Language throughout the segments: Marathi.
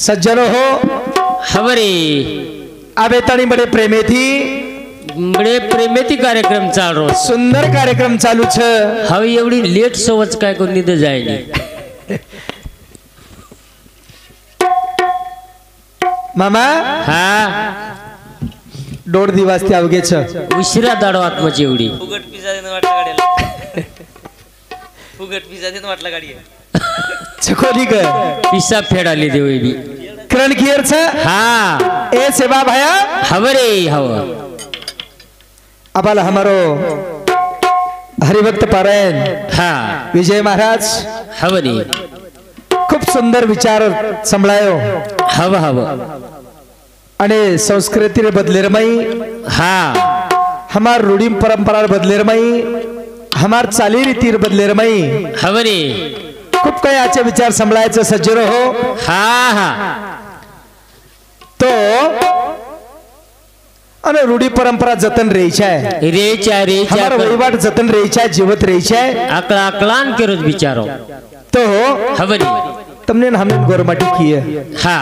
सज्जनो हो हवरे आबे तणी बडे प्रेमे थी बडे प्रेमेती कार्यक्रम चालू सुंदर कार्यक्रम चालू छ हवी एवढी लेट सवच काय कोण निद जायनी मामा हा 1.5 दिवस ते अवघे छ उशिरा दाडो आत्माची एवढी फुगट पिझ्झा देणं वाटलं गाडीला फुगट पिझ्झा देणं वाटलं गाडी छकोली ग पिसा फेडाली देवी करण कियर छ हा ए सेवा भाया हवरे हव अबाल हमारो हरिभक्त पारायण हा विजय महाराज हवरे खूप सुंदर विचार संभळायो हव हव आणि संस्कृती रे बदलेरमई हा हमार रूढ़ी परंपरा बदलेरमई हमार चाली रीती बदलेरमई हवरे खूप काही आजचे विचार संभळायचं सज्जनो हो हा हा तो आणि रूढ़ी परंपरा जतन रहीच्या आहे रेचा हमारा वहिवाट जतन रहीच्या जीवत रहीच्या आहे आकला आकलान करत विचारो तो हवरे तुमने हमने गोरमाटी की है हा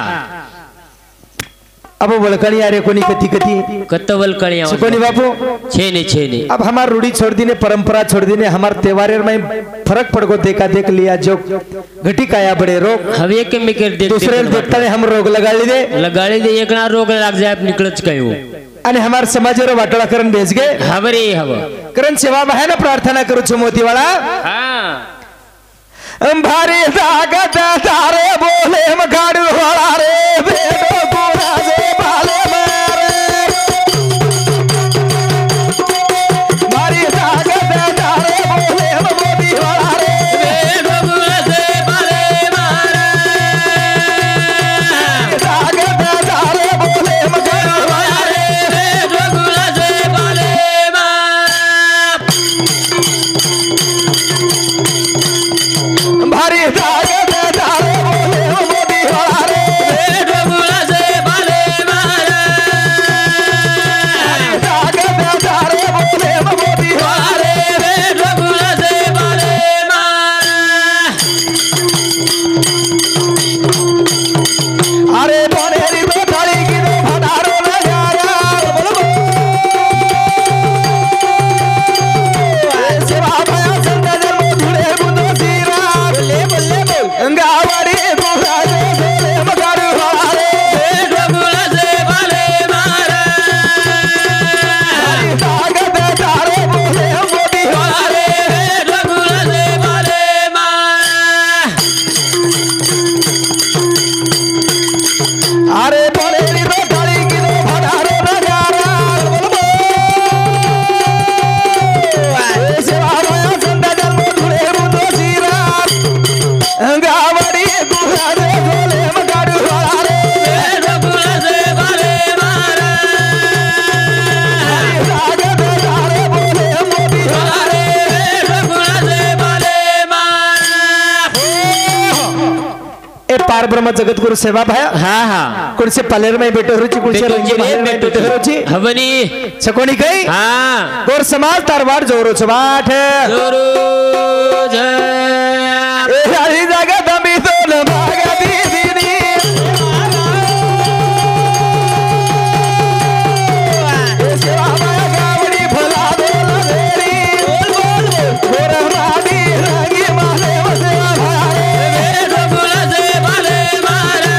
अब वळकणी यारे कोणी कती कती कतवल कळिया कोणी बापू छेने अब हमार रूढ़ी छोड़ दीने परंपरा छोड़ दीने हमार त्योहार में फर्क पड़ को देखा देख लिया जो घटी काया बड़े रोग हवे के में कर दे दूसरे देखता ने हम रोग लगाड़ी दे एक ना रोग लग जाए निकलच कयो आणि हमार समाजवर वाटोळा करून भेज गे हवरे हव करण सेवा बहाना प्रार्थना करू छु मोतीवाला हा भारी जागत तारे बोले मगाडू वाला रे बेडो गोरा जे बाले मारे भारी जागत तारे बोले मोती वाला रे बेडो गोरा जे बाले मारे जागत तारे बोले मगाडू वाला रे बेडो गोरा जे बाले भारी जागत तारे बोले मोती वाला रे बेडो गोरा जे बाले मारे जागत तारे बोले मोती वाला रे बेडो गोरा जे बाले अरे बोनेरी बेटाली की दो भंडारो लगाया बोलो सेवा भया संत जन्म धुले बुंदो सीरा बोले बोले गावड़ी गुराजे बोले मगारू वाले बेडो गोरा जे बाले मारे तागत तारे बोले मोदी वाले बेडो गोरा जे बाले अरे बोनेरी बेटाली की दो भंडारो लगाया बोलो सेवा भया संत जन्म धुले बुंदो सीरा गावड़ी गुराजे बोले मगारू वाले बेडो गोरा जे बाले मारे तागत तारे बोले मोदी वाले बेडो गोरा जे बाले ए पार ब्रह्म जगत गुरु सेवा भाया हा हा कुणसे पालेर में बेटो रुचि कुणसे रंगी मालेर में बेटो रुचि हवनी छकोनी कई हा गोर समाज तारवाड़ जोरो छबाट जोरो जय ए हरी जगत मी तो न भागा दीदी ए सेवा भाया गावड़ी भला बोल मेरी गोर रानी रंगी माले सेवा भाया बेडो गोरा जे बाले मारे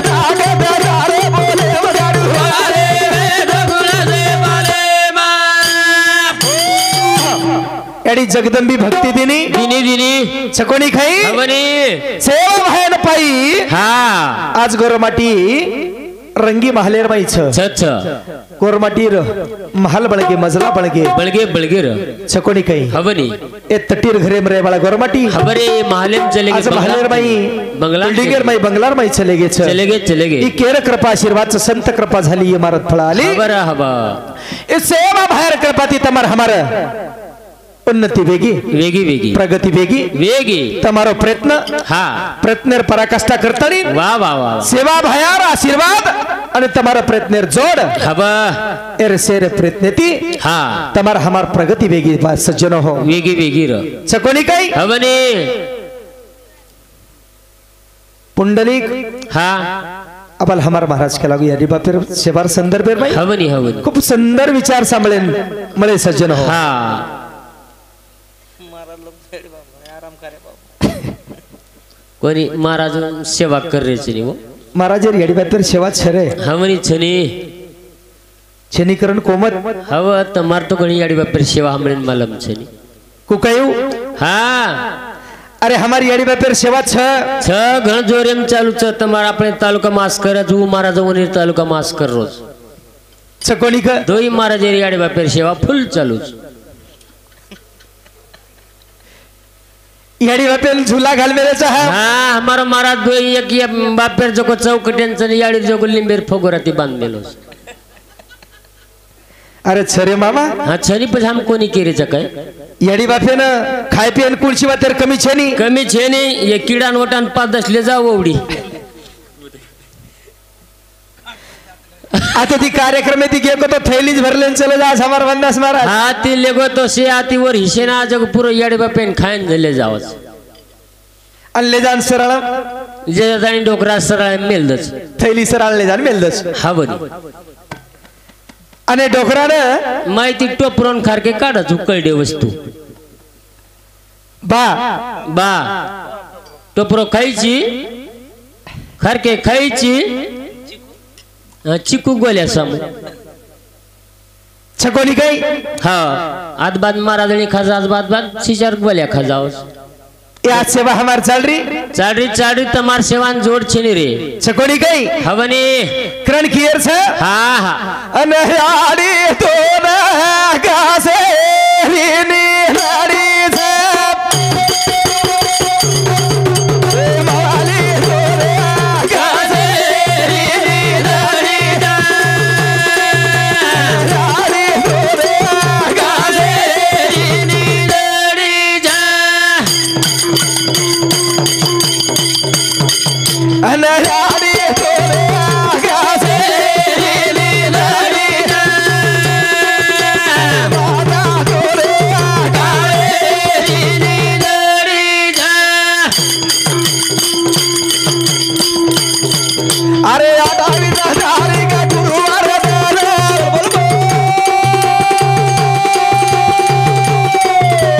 तागत तारे बोले मगारू वाले बेडो गोरा जे बाले एडी जगदंबी भक्ति दिनी दिनी दिनी छकोनी खाई हवनी सेवा भायन पाई हा आज गोरमाटी रंगी महालेर माई छ छ गोरमाटी महल बळगे मजला बळगे बळगे बळगेर छकोनी खाई हवनी ए तटीर घरे मरे वाला गोरमाटी हवरे महालेम चले आज महालेर माई बंगला बिल्डिंगर माई बंगलार माई चले गे छ चले गे ई केर कृपा आशीर्वाद संत कृपा झाली इमारत फळ आली हवर हवा ए सेवा भायर कृपा ती तमर हमार उन्नति वेगी वेगी वेगी प्रगति वेगी वेगी तमारो प्रयत्न हा प्रयत्नेर पराकाष्ठा करतानी वाह वाह वाह सेवा भयार आशीर्वाद आणि तमारा प्रयत्नेर जोड हवा एर सेर प्रयत्नेती हा तमार हमार प्रगति वेगी बा सज्जनो हो वेगी वेगी र छकोनी काही हवनी पुंडलिक हा अबल हमार महाराज के लागू यारी बापेर सेवार संदर्भ भाई हवनी हवनी खूप सुंदर विचार सांभळेन मले सज्जन हो हा महाराज लोग बैठ बाबा आराम करे बाबा कोणी महाराज सेवा करायची नाही वो महाराज यारी बापेर सेवा छरे हवनी छनी छनीकरण कोमत हव तर मारतो कोणी याडी बापर सेवा हमरेन मालम छनी कुकायू हा अरे हमारी याडी बापेर सेवा छ छ घण जोरेम चालू छ તમારા આપણે તાલુકા માસ કરે જો મારા જવની તાલુકા માસ કર રોજ छ कोणी क दोई મારા જે याडी बापर सेवा फुल चालू छ याडी बापेर झुला घाल मेरेचा हा हा हमारा महाराज दोई एक ये बापर जो को चौकट्यांचं याडी जो को लिंबेर फोगोराती बांधलेलो अरे छरे मामा हा छनी पण हम कोणी केरे काय याडी बापेन खाय पियन कुळशी वातेर कमी छनी कमी छे नाही ये किडा नोटान 5-10 ले जाव ओवडी आता ती कार्यक्रम ती गेको तो थैलीज भरलेन चले जा हमार वंदास महाराज हा ती लेगो तो से आती वर हिसेना जग पुरो याडी बापेन खायन झले जावच अल्ले जान सरळ जे जाईन डोकरा सरळ मेलदच थैली सरळ ले जान मेलदस हा बनी आणि डोकराने माहिती टोपरून खारके काढत उकळडे वस्तू बा बा टोपरो खायची खारके खायची चिकू गोल्या सम छकोनी काही हा आज बाद महाराजणी खाजा आज बाद शिचार गोल्या खाजावस या सेवा हमार चाल रही चाडी तमार सेवान जोड छेनी रे छकोनी काही हवनी करण कियर छ हा हा अनहारी तो ना गासे रीनी नारी छ माली तो ना गासे रीनी नारी छ नारी तो ना गासे रीनी नारी छ अनहारी तो ना गासे रीनी नारी छ माता तो ना गासे रीनी नारी छ अरे आदावी दारी का गुरुवार दारा बोलबो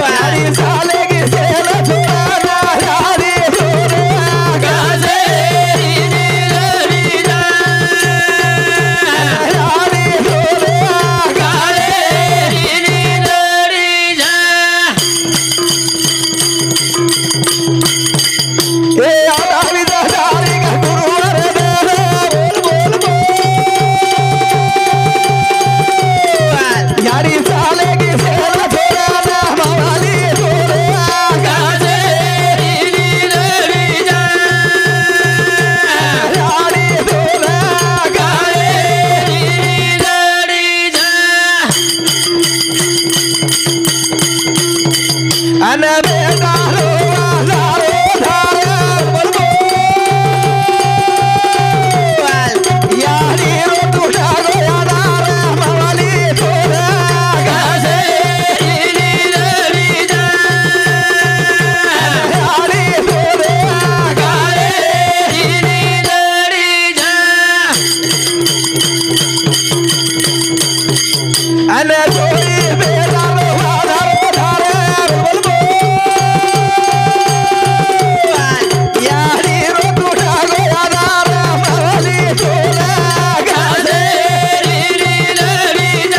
यारी साले की सेना छुपाना यारी तोरे गासे रीनी नारी छ यारी तोरे गासे रीनी नारी छ ए आदावी दारी का गुरुवार दारा बोलबो यारी साले की सेना छुपाना मावाली तोरे गासे रीनी नारी छ यारी तोरे गासे रीनी नारी छ अन बेटा रो धारो धारा बोलबो यारी रो टूटा गो यारा मावाली तोरा गासे रीनी नारी छ यारी तोरा गासे रीनी नारी छ अन जोड़ी बेटा रो धारो धारा बोलबो यारी रो टूटा गो यारा मावाली तोरा गासे रीनी नारी छ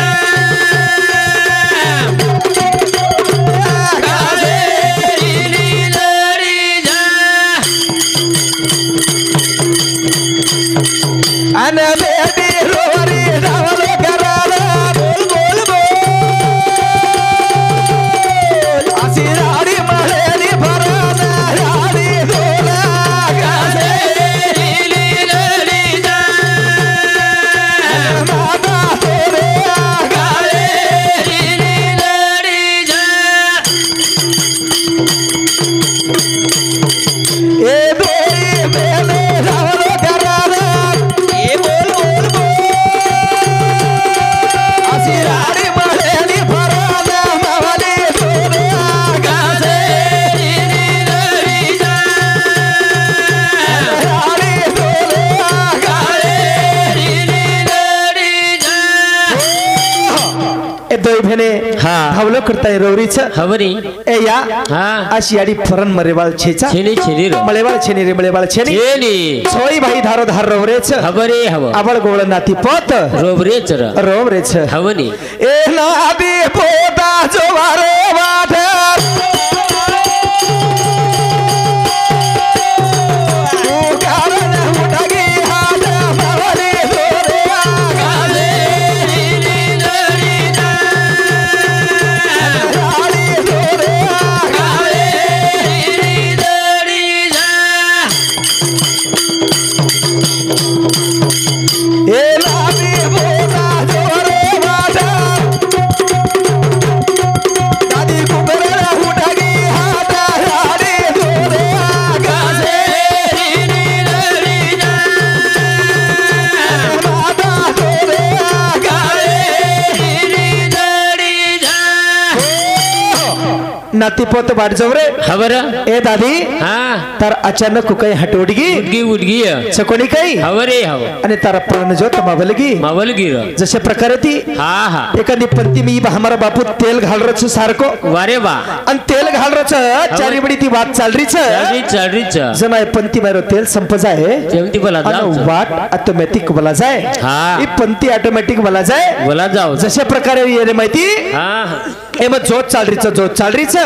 गासे रीनी नारी छ अन बेटी रोरी रावलो करारा बोलबो आसिरारी मळेली भराना यारी तोरा गासे रीनी नारी छ माता तोरे गासे रीनी नारी छ ए दोरी मेले रावलो करारा ए बोलबो मंडळी भेने हा. धावलं करताय रवरीच हवरी ए या हा अशी याडी फरन मरेवाळ छेचा छेनी छेनी रो मळेवाळ छेनी रे मळेवाळ छेनी छेनी छोई भाई धारो धार रवरेच हवरे हव आवळ गोळ नाती पोत रोबरे चर रवरेच हवनी ए नादी पोता जोवारे वाट नातीपोत बाटजवरे हवर ए दादी हा तर अचानक काही हटवडगी उडगी उडगी चकोनी काही हवरे हव आणि तारा प्राण ज्योत मावलगी मावल गिर जसे प्रकारे ती हा हा एखादी पंती मी हमारा बापू तेल घालरच सारखो वारे वा आणि तेल घालरच चारी बडी ती वाट चालरीच चालरी चालरीच जमाय पंती मारो तेल संप जाय जेमती बोला जाऊ आणि वाट ऑटोमॅटिक बोला जाय हा ही पंती ऑटोमॅटिक बोला जाय बोला जाऊ जशा प्रकारे येरे माहिती हा एम जोत चालरीच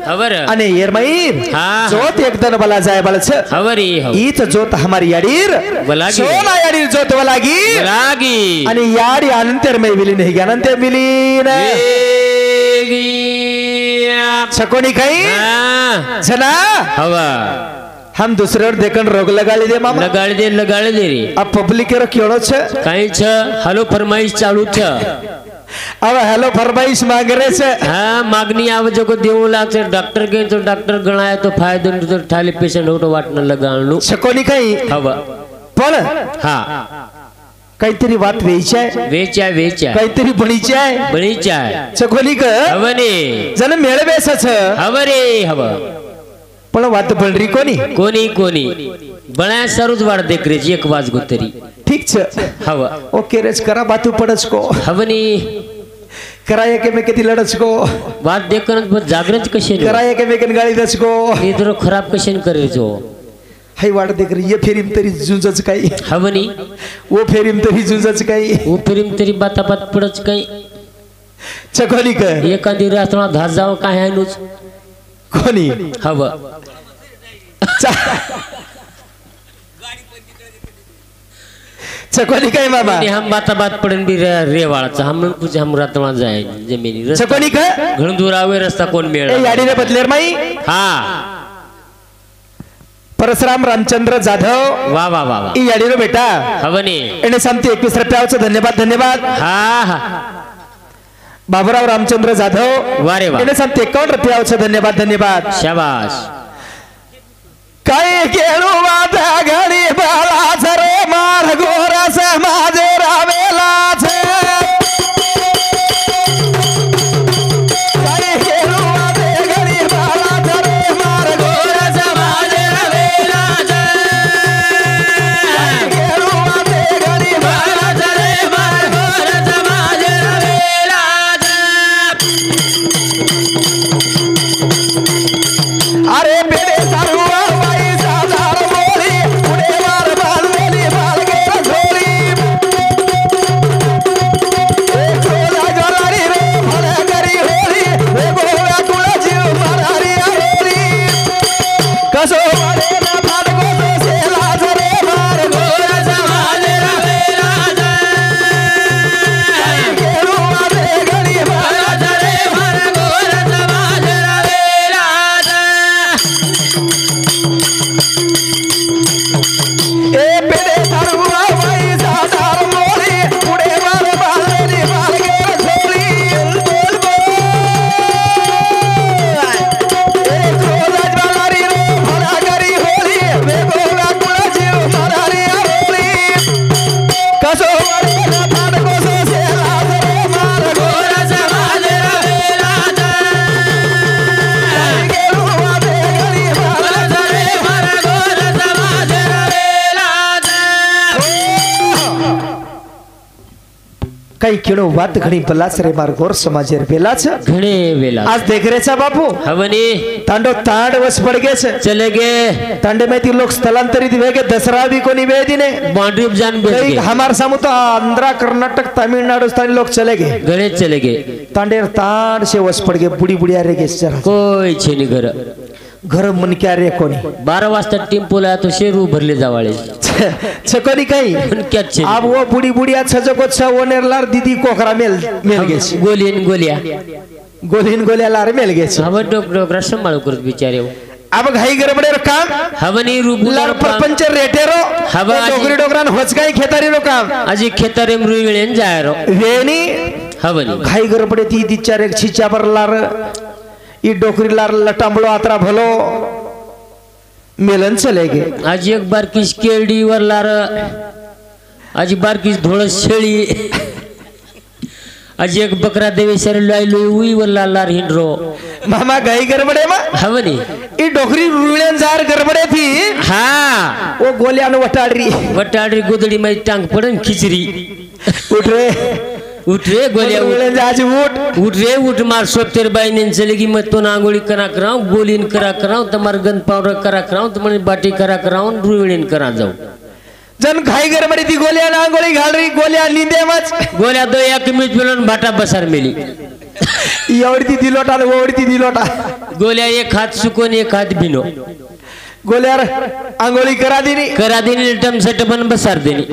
हवर आणि येरमाई हा. जोत एकदन बोला जाय बलच हवरी हव ईच जोत हमारी याडीर बलागी. सोना याडीर जोत बलागी लागी आणि याडी अनंतर मै विलीन हे अनंतर विलीन छकोनी खाई छना हवा हम दूसरे देखन रोग लगाली दे मामा लगाड़ दे रे अब पब्लिक रो क्यों छ कहीं छ हलो फरमाइश चालू छ अब हेलो फरमाइश मांग रहे छे हाँ मागणी आवे जो को देऊ लागছে डॉक्टर के तो डॉक्टर गणाय तो फायदो तो ठाली पेशेंट होतो वाटन लगाणू छकोनी खाई हवा पण हा काहीतरी वात वेयची आहे वेचा काहीतरी बणीची आहे बळीचा छकोनी क हवने जन मेळवेसच हवरे हवा पण वात बळरी कोणी कोणी कोणी बळ्या सरूच वाढ देखरेची एक वाज गोतरी ठीक छ हवा ओके रेच करा बातू पडच को हवनी कराय के में किती लडच को बात देखन जागृत कशे कराय के में गाडी दच को इधर खराब कशे करे जो हाय वाट देख रही ये फेरीम तरी जुंजच काही हवनी वो फेरीम तरी जुंजच काही वो फिरिम तरी बाताबात पडच काही छकोनी क एखादी रात्र धास जाव काय आहे नुच कोणी हवा छकोनी काय मामा हम बाताबात पडन भी रेवाळाचा हम कुछ हम रात्र जाय जमिनी रस्ता छकोनी क घणं दूर आवे रस्ता कोण ए मेळ याडीने बदलेर माई हा परशुराम रामचंद्र जाधव वा वा वा वा ई याडीनो बेटा हवने एने सांगते 21 रुपयाचं धन्यवाद हा हा बाबूराव रामचंद्र जाधव वारे वा एने सांगते 51 रुपयाचं धन्यवाद शाबाश काय केळू वाता घडी बाळाच रे मार गोरस माझे रावेलाच काय केळू वाते घडी बाळाच रे मार गोरस माझे रावेलाच काय केळू वाते घडी बाळाच रे मार गोरस माझे रावेलाच अरे बेडे सारू बाई साजार मोर काही किडो वात घणी बलाच रे मार गोर समाजेर बेलाच घणे वेला आज देख रे चा बापू हवनी तांडो तांड वस पड़ गए छे चले गए तांडे में ती लोग स्थलांतरित हुए के दसरा भी कोनी बेदिने बाउंड्री जान बेच कई गए हमारे सामू तो आंध्रा कर्नाटक तमिलनाडु स्थानीय लोग चले गए घणे चले गए तांडे तांड से वस पड़ गए बुढ़ी बुढ़िया रे के जरा कोई छे नहीं घर मन क्या रे कोनी 12 वाजता टेम्पोला तो शेरू भरले जावाळे छकोनी काही पण क्या छे अब वो बुढ़ी बुढ़िया छजको छ ओनेरलार दीदी कोखरा मेल गए छे गोलियन गोलिया गोलीन गोल्या लार मेल गए छे हव डोकरा सांभाळ करत बिचारे अब घाई गडबडे काम हवनी रूप लार परपंच रेटेरो हवा डोगरी डोगरान होचकाई खेतारी रो काम अजी खेतारे मृगळेन जायरो वेणी हवनी घाई गडबडे ती दिचार एक छिचा बरलार ई डोकरी लार लटांबलो आत्रा भलो मेलन चले गए आज एक बार किस केळडी वर लार आज बार किस धोळ शेळी आज एक बकरा देवे सर लायलो उई वर लार हिंडरो मामा घाई गडबडे मा हवनी ई डोकरी रुळेन जार गडबडे थी हा ओ गोल्यान वटाडरी वटाडरी गोदडी मध्ये टांग पडन खिचरी उठ रे उठ रे गोलिया रुळेन आज उठ उठ रे उठ मार सोतेर बाईने चलेगी मैं तो नांगोली करा कराऊं गोलीन करा कराऊं तमार गन पाउडर करा कराऊं तुम्हारी बाटी करा कराऊं रुईन करा जाऊं जन घाई गडबडी ती गोल्या नांगोळी घाल रही गोल्या निंदे मच गोल्या दो एक मिनिट मिळून भाटा बसार मेली एवढी ती दिलोटा ओवडी ती दिलोटा गोल्या एक हात सुकून एक हात भिनो गोल्यार आंघोळी करा दिनी टम सेट पण बसार देनी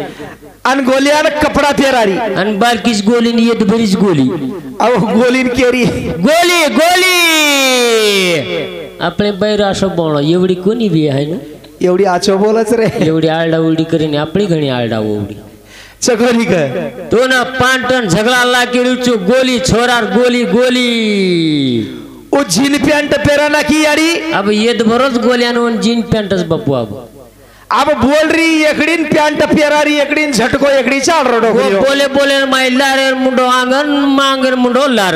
आणि गोल्यान कपडा फेरारी आणि बारकीच गोलीन येत बरीच गोली अहो गोलीन केरी गोली गोली आपले बैर असं बोण एवढी कोणी बी आहे ना एवढी आचो बोलच रे एवढी आरडा उलडी करीने आपली घणी आरडा उलडी चकोनी का तो ना 5 टन झगड़ा ला के रुचो गोली छोरार गोली गोली ओ जीन पैंट पेराना की यारी अब ये बरोच गोल्यान जीन पैंटच बापू अब बोल रही एकड़ीन पैंट पेरारी एकड़ीन झटको एकड़ी चाल रोडो बोले बोले माई लारे मुंडो आंगन मांगन मुंडो लार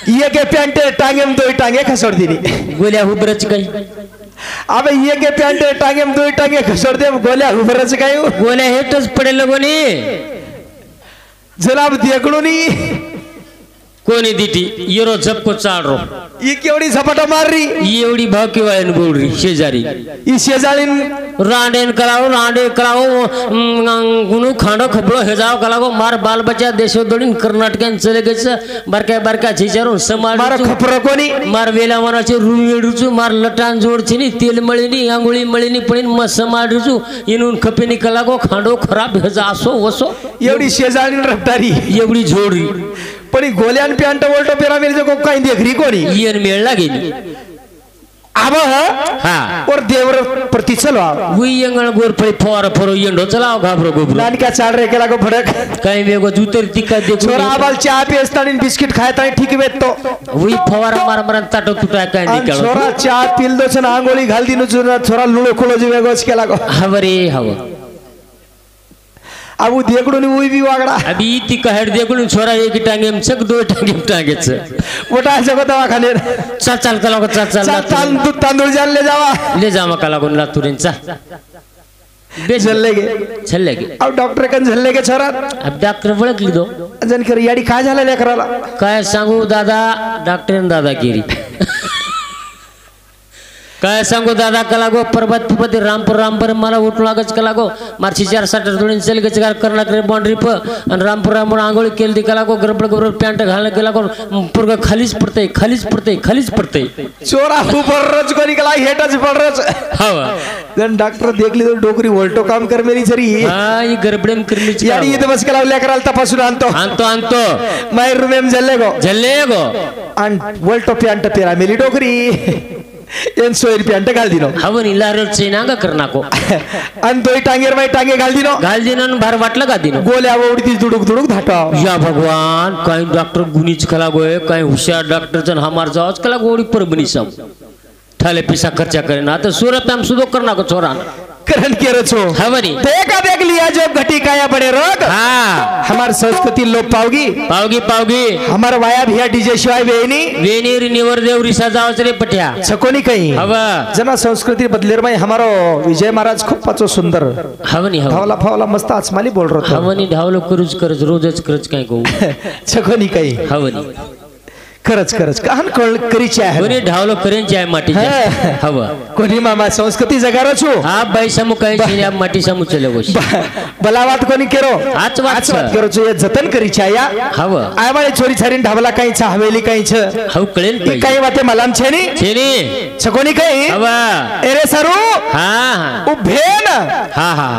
ये के पैंट टांगे में दो टांगे खसोड़ दिनी गोल्या हुबरच काही अब ये के पैंट टांगे में दो टांगे खसोड़ दे गोल्या हुबरच काही गोल्या हेटच पडे लगोनी जनाब देखणोनी कोणी दिटी येरो झपको चाडरो ये केवडी झपाटा मार रही एवढी भावकी वायन बोल रही शेजारी ई शेजारीन रांडेन कराओ गुनु खांडो खबरो हेजाव कलागो मार बाल बच्चा देशो दोडीन कर्नाटकन चले गए बरका बरका छिचारो समाज मार खपरो कोनी मार वेला मनाचे रुवेडुचू मार लटान जोडछिनी तेल मळीनी आंगुळी मळीनी पण मस समाडुचू इनून खपेनी कलागो खांडो खराब हेजा असो वसो एवढी शेजारीन रफ्तारी एवढी जोडरी पण गोल्यान पैंट वोल्टो पेरा मेरे को काही देखरी कोनी येन मेळ लागेली अब हा और देवर प्रति चलो वी यंगल गोर फळी फवार फरो येंडो चलाव घाबरो गोबरो नान क्या चाल रे केला को फडक काही वेगो जुतर तिका देखो छोरा आबाल चहा पेस्तानी बिस्किट खायता ठीक वेत तो वी फवार मार मार ताटो तुटा काय आणि निकालो छोरा चहा पिल दो छन आंगोळी घाल दिनु छोरा लुळो खोलो जे वेगोच केला को हवरे हव अब देखडून उई भी वागडा अभी ती कहर देखून छोरा एक टांगे में चक दो टांगे में टांगेच मोठा जगो दवाखाने चल चल कला को चल चल तांदूळ जान ले जावा ले जा मका लागून लातुरीन चा झल्ले गे छल्ले गे अब डॉक्टर कन झल्ले गे छोरा अब डॉक्टर ओळखली दो जन कर याडी काय झालं लेकराला काय सांगू दादा डॉक्टर दादागिरी काय सांगू दादा कलागो पर्वत पपती रामपुर मला उठ लागच कलागो मारची 4-7 जोडीन चल गच कर्नाटक बाउंड्री प आणि रामपुर आंघोळी केली दी कलागो गरबड पॅन्ट घालने कलागो पुरग खालीच पडते चोरा ऊपर रोज कोनी कला हेटच पड रोज हवा जन डॉक्टर देखली तो डोकरी वोल्टो काम कर मेरी सरी हा ही गरबडेम करमीची याडी इथे बस कला लेकराला तपासून आणतो माय रूमेम झल्ले गो आणि वोल्टो पॅन्ट पेरा मेली डोकरी एन सोयर पॅन्ट घाल दिनो हवनी लारल चेनांगा करनाको आणि दोई टांगेर माय टांगे घाल दिनो भार वाटलं का दिनो गोल्या ओढती दुडुक धाटा या भगवान काही डॉक्टर गुनीच कला गोय काही हुशार डॉक्टर जन हमार जावच कला गोडी परबनी सम थाले पैसा खर्चा करे ना तो सूरत में हम सुदो करना को छोरा करण के रचो हवनी देखा देख लिया जो घटी काया बड़े रोग हाँ हमार संस्कृति लोप पाओगी पावगी पावगी हमार वाया भिया डीजे शिवाय वेनी वेनी निवर देव रिसा जावच रे पट्या छकोनी काही हवा जना संस्कृति बदलेर में हमारो विजय महाराज खूप पाचो सुंदर हवनी हवा फावला फावला मस्त आचमाली बोल रहा था हवनी ढावलो करूच करच रोजच करच काय को छकोनी काही हवनी खरच खरच कहन करीची आहे कोणी ढावलो करेन चाय माटी हवा कोणी मामा संस्कृती जगारो छु हा बाई समू काय सिने माटी समू चले गोश बलावात कोणी केरो आज वाच करो छु जतन करीची आहे हवा आय वाले छोरी छरीन ढाबला काही छ हवेली काही छ हव कळेल ई काही वाते मलाम छेनी छेनी छकोनी काही हवा एरे सरू हा हा उभेन हा हा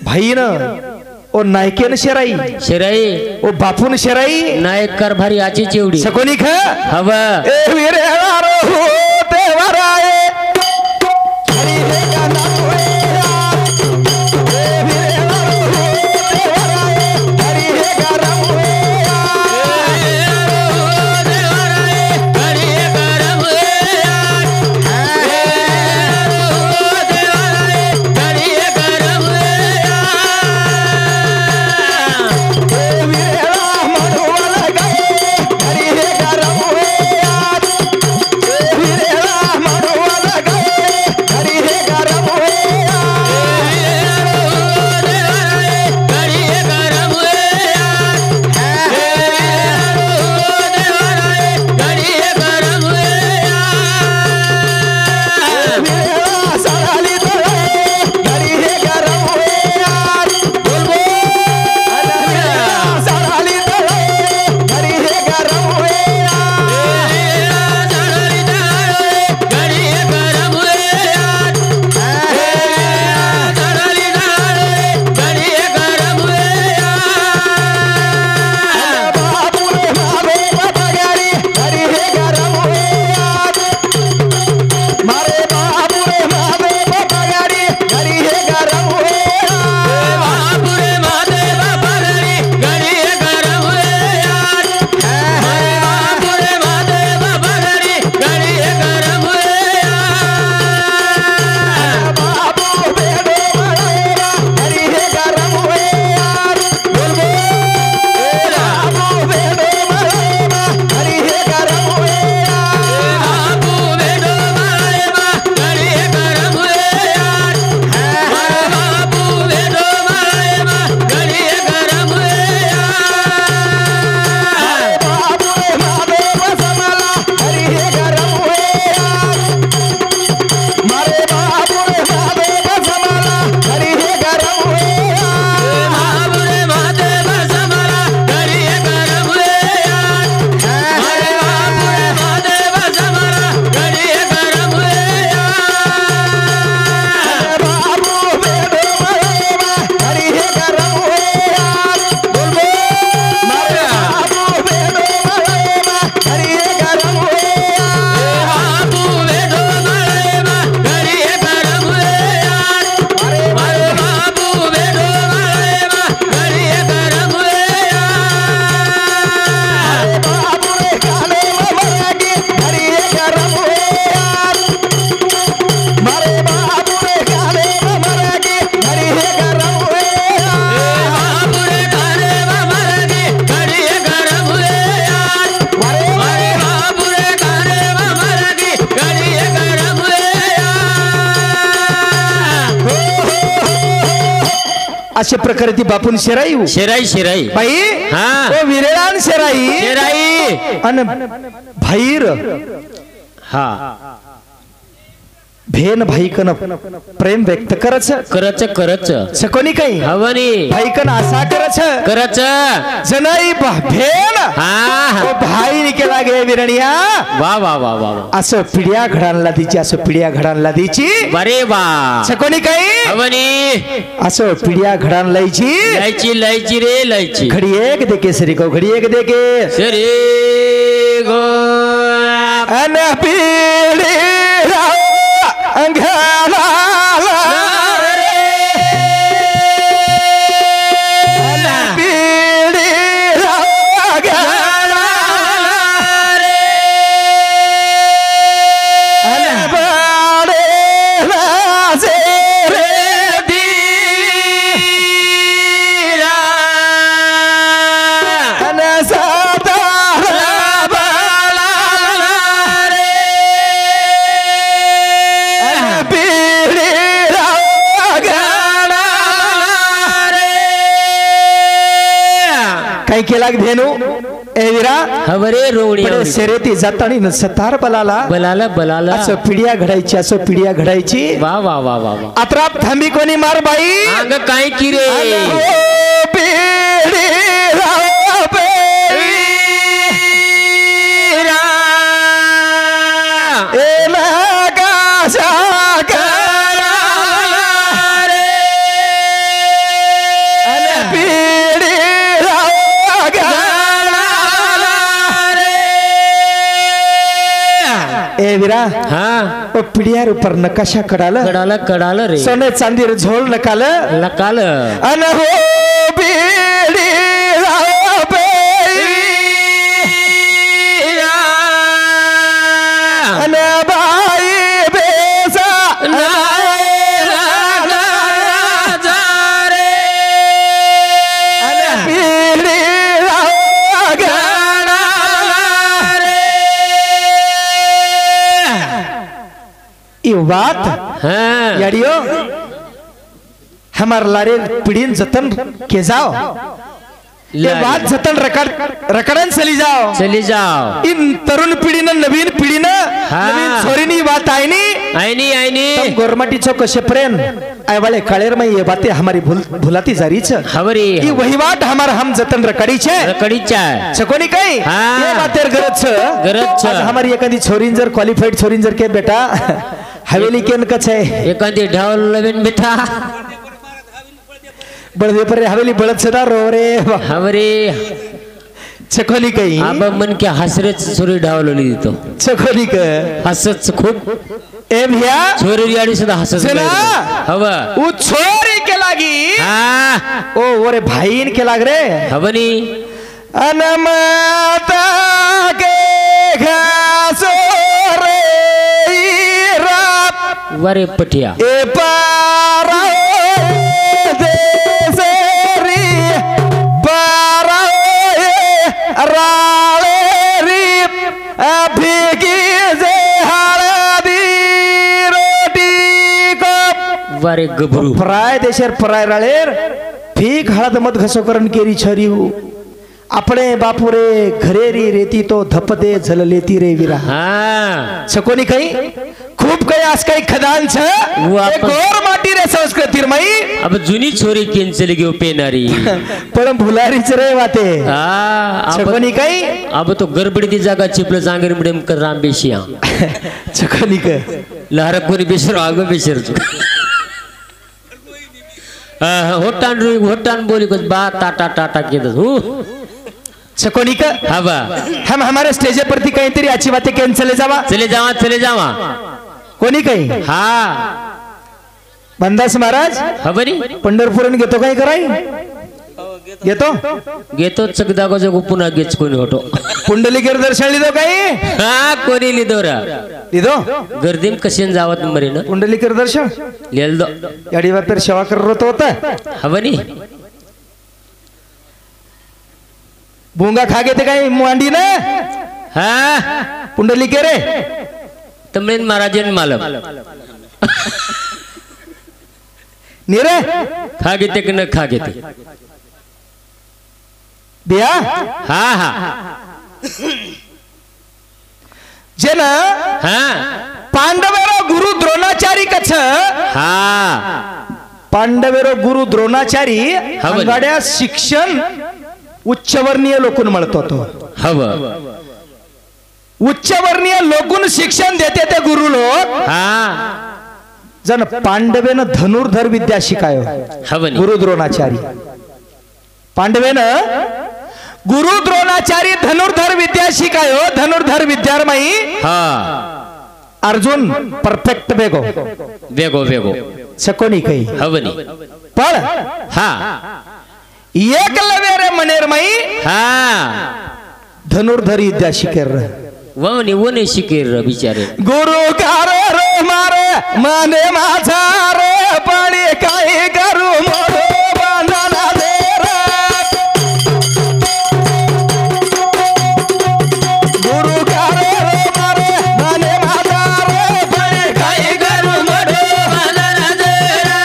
भाई न ओ नायकेन शेराई शेराई ओ बापून शेराई नायक कारभारी आची चिवडी छकोनी ख हवा ए वीरे हारो देवराय हरी रे गाना होए ए वीरे हारो देवराय हरी रे गाना होए अशा प्रकारे ती बापून शेराई शेराई शेराई बाई हा ओ विरेलान शेराई शेराई अन भाईर हा भेन भाईकन प्रेम व्यक्त करच करच करच सकोनी काही हवनी भाईकन असा करच करच जनाई भेन हा ओ भाई निकेला गे विरणिया वा वा वा वा असं पिढ्या घडांना दीची असं पिढ्या घडांना दीची बरे वा सकोनी काही हवनी असं पिढ्या घडान लायची लायची लायची रे लायची घडी एक देके सरी को घडी एक देके सरी गो अन पिढी अंघाला काही केला भेनू ए विरा हवरे रोवणी शर्यती जातानी न सतार बलाला बलाला बलाला असं पिढ्या घडायची असं पिढ्या घडायची वा वा वा वा वा अत्राप थांबी कोणी मार बाई अंग काय की रे ए विरा हाँ पिढ्यार ऊपर नकाशा कडाल कडाला कडाला रे सोने चांदी झोल नकाल लकाल अन हो बीड़ी अन भाई बेसा बात हाँ याडियो हमार लारे पिढीन जतन के जाओ ये बात जतन रकड़न चली जाओ इन तरुण पिढीनं नवीन पिढीनं नवीन छोरीनी बात आईनी आईनी गोरमाटी चौक कसे प्रेम आय वाले काळेर में ये बातें हमारी भुलाती जारी छ हवरी ये वही बात हमार हम जतन रकड़ी छे छकोनी कई ये बातें गरज छ हमारी एखादी छोरीन जर क्वालिफाइड छोरीन जर के बेटा हवेली केन कछ है एखादी ढाल लवेन बेटा बड़दे पर हवेली बळत सदा रो रे हवरी छकोनी कई अब मन के हसरेच छोरी ढावली तो छकोनी क हसच खूब ए भैया छोरी याडी सदा हसच हवा उ छोरी के लागी हां ओ ओरे भाईन के लाग रे हवनी अनमाता के घासो रे रात वरे पटिया ए पारा देसरी पारा राळेरी अभिगी जे हळदी रोटी को वरे गबरू प्राय देशर प्राय राळेर फीक हळद मत घसो करण केरी छरीऊ अपने बापुरे घरेरी रेती तो धप दे झल लेती रे विरा हाँ छकोनी कई खूब कई आज कई खदान छ गोर माटी रे संस्कृती मई अब जुनी छोरी केन चली गयो पेनारी पण भुलारी च रे वाते हां छकोनी कई अब तो गड़बड़ी दी जगह चिपले जांगर मिडम कर राम बेशिया छकोनी क लहरपुरी बेशर आगो बेशर होटान बोली कुछ बात टाटा टाटा के दू छकोनी का हवा हम हमारे स्टेज पर थी कहीं तेरी अच्छी बातें कैन चले जावा कोणी कहीं हाँ बंदास महाराज हवरी पंढरपूर घेतो काही कराई घेतो चकदा को जगो पुन्हा गेच कोणी होतो पुंडलिकेर दर्शन लिदो काही हाँ कोणी लिदोरा लिदो गर्दीम कशीन जावत मरी ना पुंडलिकेर दर्शन लेल दो याडी बार तर सेवा करत होता हवनी भूंगा खा घेते काही मांडी ना हाँ पुंडलिके रे तमने महाराजन मालम नीरे खा घेते कि न खा घेते बिया हाँ हाँ जेना हाँ पांडवेरो गुरु द्रोणाचारी कछ हाँ पांडवेरो गुरु द्रोणाचारी हंगाड्या शिक्षण उच्चवर्णीय लोकून मिळतो तो हवा उच्चवर्णीय लोकून शिक्षण देते ते गुरु लोक हाँ जन पांडवेन धनुर्धर विद्या शिकायो हवनी गुरु द्रोणाचारी पांडवेन गुरु द्रोणाचारी धनुर्धर विद्या शिकायो धनुर्धर विद्यारमयी हाँ अर्जुन परफेक्ट बेगो वेगो वेगो सकोनी कही हवनी पण हाँ एकलव्य रे मनेरमयी हाँ धनुर्धर विद्या शिकेर वो नहीं शिकेर बिचारे गुरु कार रे मारे माने माझा रे पाणी काही करू मोरो बांधला दे रे गुरु कार रे मारे माने माझा रे पाणी काही करू मोरो बांधला दे रे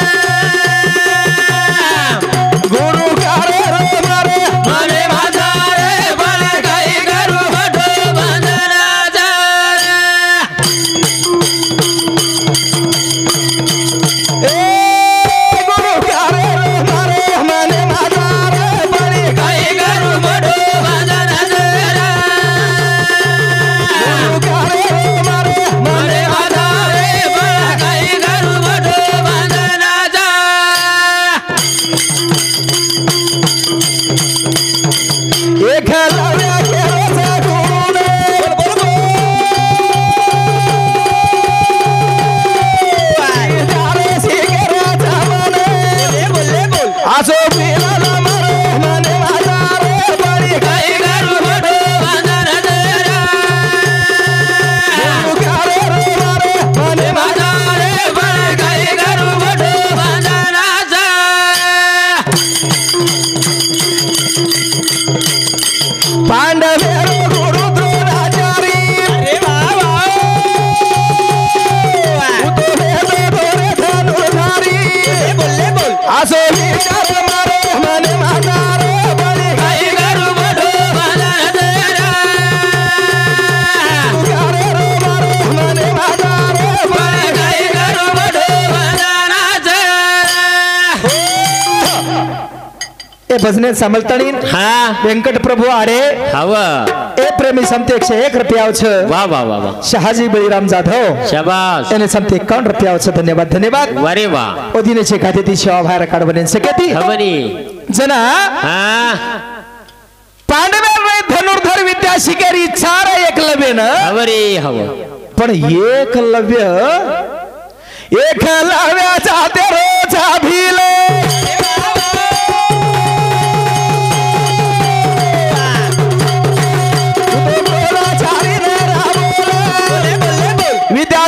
गुरु कार रे मारे माने माझा ए भजने समलतणी हा व्यंकट प्रभु आडे हवा ए प्रेमी समते 101 रुपया छ वाह वाह वाह वाह शहाजी बळीराम जाधव शाबाश એને સમતે 51 रुपया छ धन्यवाद धन्यवाद वारे वाह ओदिने छे खाते ती सेवा बाहेर काढ बनेन सकेती हवनी जना हा पांडवे धनुर्धर विद्या शिकारी 4 एकलव्य न हवरे हव पण एकलव्याचा ते रोज अभिले विद्या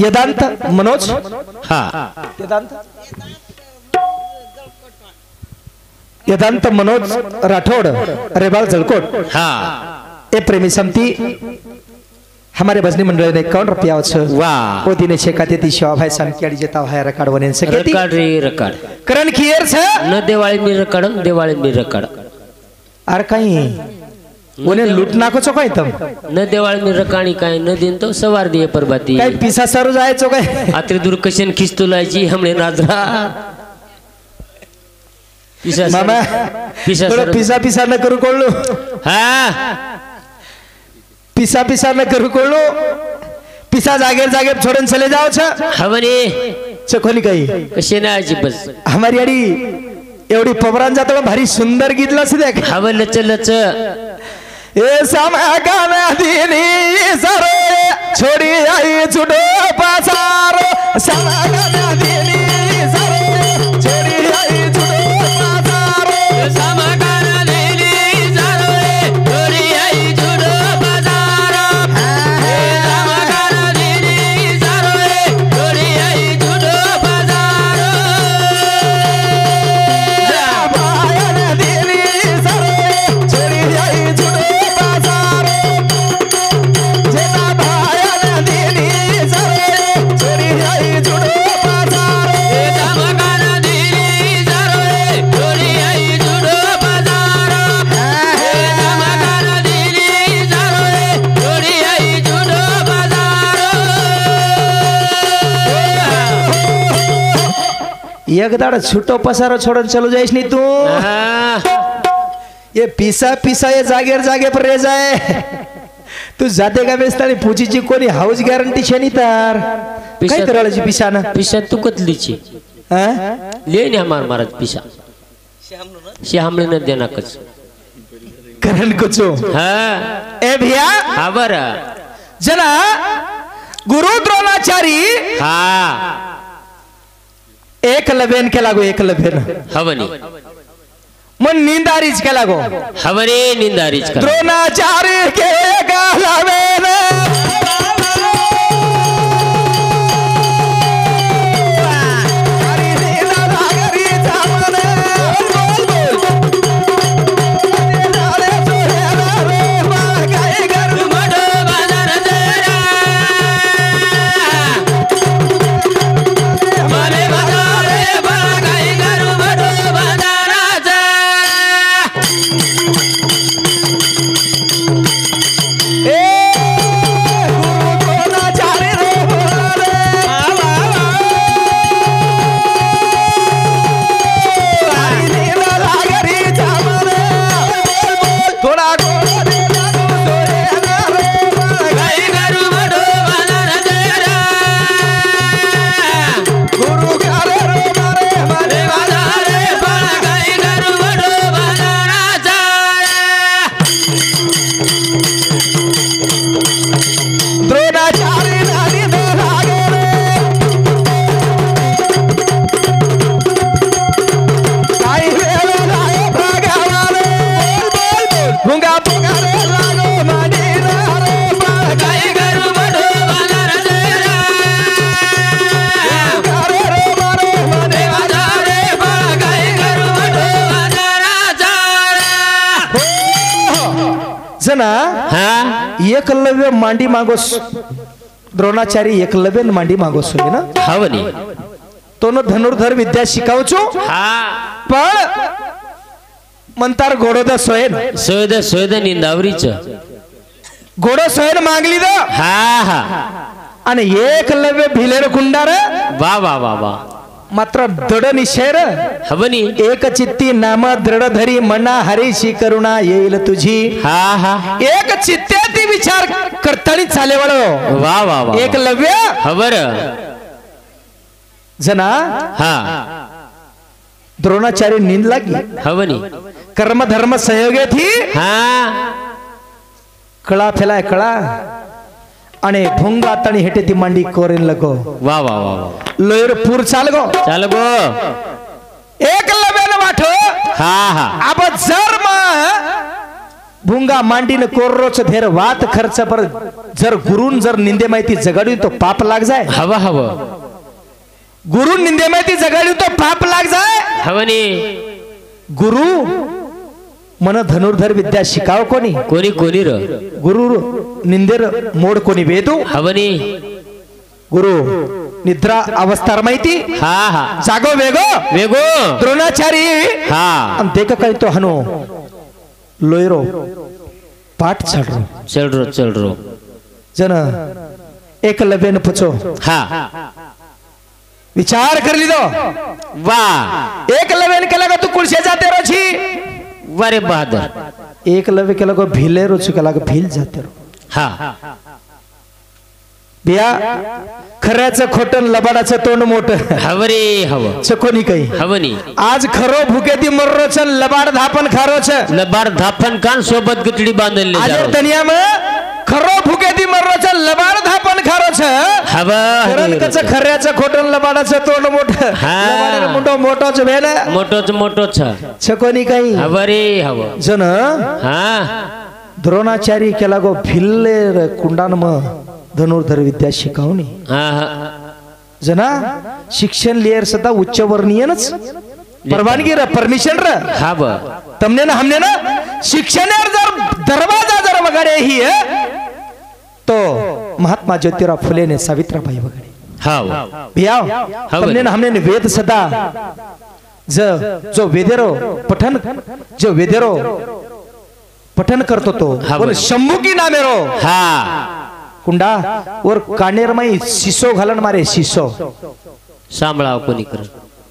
यदांत मनोज हा यदांत मनोज राठौड़ रेबाल जलकोट हा ए प्रेमी समती हमारे भजनी मंडल ने 51 रुपया वाह ओ दिने छेकाते ती शिवा भाई संख्याडी जेता है रिकॉर्ड बनेन सकेती रिकॉर्ड रे रिकॉर्ड करण खियर छ न दिवाळी मी रिकॉर्ड दिवाळी मी रिकॉर्ड अर काही ओने लूट नाको छो काय तम न दिवाळी मी रकाणी काय न दिन तो सवार दिए परबाती काय पिसा सरू जायचो काय आत्री दूर कशन खिस्तू लायची हमने नाजरा पिसा मामा थोड़ा पिसा न करू कोळलो हा पिसा न करू कोळलो पिसा जागे छोड़न चले जाओ छ हवनी चकोली काही कशे ना आजी बस हमारी आडी एवढी पवरान जातो भारी सुंदर गीतला से देख हव लच लच ए समय गाना दीनी सरे छोड़ी आई छुडो पासारो समय गाना दीनी सरे छोड़ी आई छुडो पासारो समय गाना दीनी सरे छोड़ी आई छुडो पासारो समय गाना दीनी सरे छोड़ी आई छुडो पासारो भायन दीनी सरे छोड़ी आई छुडो एक दाड़ छूटो पसारो छोड़न चलो जाइस नहीं तू ये पिसा ये जागे पर रह जाए तू जाते का बेस्तानी पूछी जी कोणी हाउस गॅरंटी छे नी तार काय करायची पिसा ना पिसा तू कतलीची हां ले ने हमार महाराज पिसा श्यामले न देना कच करण कुछो हां ए भैया हां बर जना गुरु द्रोणाचारी हां एकलव्यन के लागो एकलव्यन हवनी मन निंदारीच के लागो हवरे निंदारीच का द्रोणाचार्य के एकलव्यन गुरु जना एकलव्य मांडी मागोस द्रोणाचार्य एकलव्य मांडी मागोस होई ना हवनी तो न धनुर्धर विद्या शिकावचो पण म्हणतार घोडोदा सोयन सोयद निंदावरीच घोडो सोयन मागली द आणि एकलव्य भिलेर कुंडार वा वा वा वा मात्र दृढ निश्चय हवनी एक चित्ती नाम दृढ धरी मना हरीशी करुणा येईल तुझी एक चित्ते ती विचार करतानी चाले वळो वा वा वा एकलव्य हवर जना द्रोणाचार्य नींद लागी हवनी कर्म धर्म संयोगे थी कळा फेलाय कळा आणि भुंगा तणी हेटे ती मांडी कोरेन लगो वा वा वा लोयर पूर चाल गो एकलव्यान वाठो अब जर भुंगा मांडीन कोर्रोच धेर वात खर्च पर जर गुरुन जर निंदे माहिती जगाडी तो पाप लाग जाय हवा हव गुरु निंदे माहिती जगाडी तो पाप लाग जाय हवनी गुरु मन धनुर्धर विद्या शिकाव कोणी कोणी कोणी र गुरु निंदेर मोड कोणी वेदू हवनी गुरु निद्रा अवस्थार माहिती जागो वेगो वेगो द्रोणाचारी देख काही तो हनो लोयरो पाठ चल रो जन एकलव्यन पचो विचार कर लीधो वा एकलव्यन केला का तू कुळशे जाते रोची वारे बहादुर एकलव्य केला को भिले रोची केला का भिल जाते रो बिया खऱ्याचं खोटं लबाडाचं तोंड मोठं हवरे हव चकोनी काही हवनी आज खरो भुकेती मर्रोच लबाड धापन खारोच लबाड धापन कान सोबत गटडी बांधले आज तनिया में खरो भुकेती मर्रोच लबाड धापन खारोच हव खऱ्याचं खोटं लबाडाचं तोंड मोठं लबाडाचं मोठं मोठोच भेल मोठोच चकोनी काही हवरे हव जन द्रोणाचारी केला गो भिल्ले कुंडान म धनुर्धर विद्या शिकावणी जना शिक्षण लियर सदा उच्च वर्णीयच परवानगी र परमिशन र तमने ना हमने ना शिक्षण जर दरवाजा जर वगैरे ही तो महात्मा ज्योतिराव फुले ने सावित्रीबाई वगैरे भिया तमने ना हमने वेद सदा जो वेदेरो पठन करतो तो शंभू की नामे रो कुंडा और कानेर माई शिसो घालन मारे शिसो सांभाळाव कोणी कर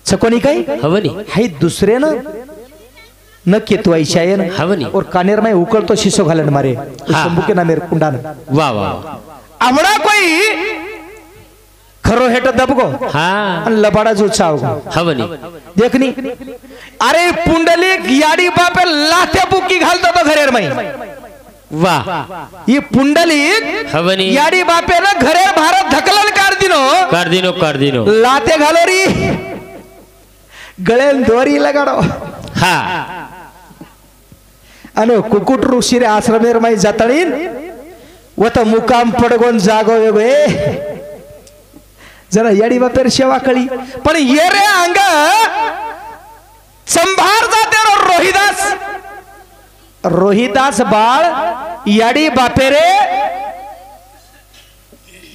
चकोनी काही हवनी हाय दुसरे न केतु ऐशायन हवनी और कानेर माई उकळतो शिसो घालन मारे शंभू के नामे कुंडा वा वा आवडा कोई खरो हेट दबगो लबाडा जो चाव हवनी देखनी अरे पुंडलिक याडी बापे लाथे बुकी घालतो तो घरेर माई वाह ये पुंडलिक हवनी याडी बापे ना घरे भारत धकलन कर दिनो लाते घालो री गळे दोरी लगाडो अनो कुकुट ऋषी रे आश्रमेर माई जातळीन व तो मुकाम पडगोन जागो वेगो जरा याडी बापेर सेवा कळी पण ये रे अंग संभार जाते रोहिदास बाळ याडी बापेरे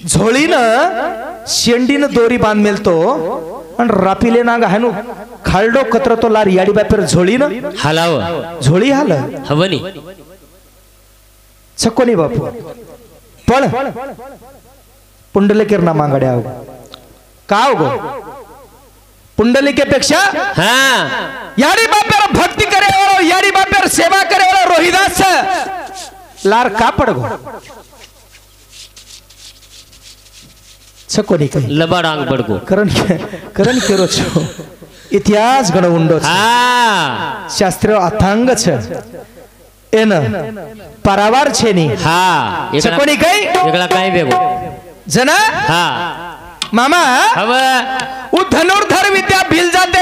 झोळीन शेंडीन दोरी बांध मेलतो आणि रापिले नाग हानु खालडो कत्र तो लार याडी बापेर झोळीन हलाव झोळी हाल हवनी छकोनी बापू पण पुंडलिकेर ना मांगड्या का गो पुंडलिकेपेक्षा याडी बापेर भक्ती करे वाला याडी बापेर सेवा करे वाला रोहिदास लार का पडगो छकोनी काही लबाड अंग पडगो करण केरो छो इतिहास गण उंडो शास्त्र अथांग छ एन पारावार छेनी छकोनी काही एकला काय बेगो जना मामा हव उ धनुर्धर विद्या भिल जाते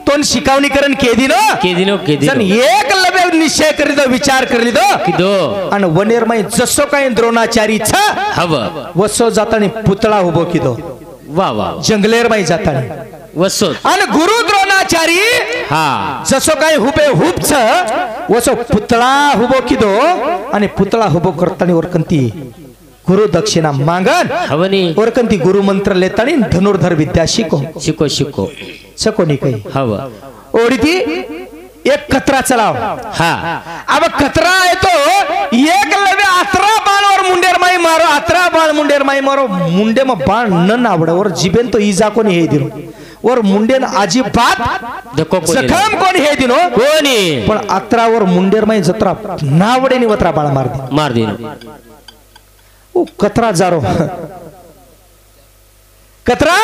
तोन शिकावणी करण केदिनो जन एक लबे निश्चय करी दो विचार करी दो आणि वनेर माई जसो काही द्रोणाचारी छ हव वसो जातानी पुतळा उभो किदो वा वा जंगलेर माई जाताना वसोत आणि गुरु द्रोणाचारी हा जसो काही हुबे हुबच वसो पुतळा हुबो किदो आणि पुतळा हुबो करताना वरकंती गुरु दक्षिणा मागन हवनी वरकंती गुरु मंत्र लेतानी धनुर्धर विद्या शिको शिको शिको सकोनी काही हव ओढीती एक कतरा चलाव हा अब कतरा आहे तो एक लवे 18 बाण और मुंडेर माई मारो 18 बाण मुंडेर माई मारो मुंडे में बाण न नावड और जिबेन तो इजा कोणी हे दिनो और मुंडेन अजिबात धक्को कोणी जखम कोणी हे दिनो कोणी पण 18 वर मुंडेर माई जत्रा नावडेनी वत्रा बाण मार दिनो ओ कतरा जारो कतरा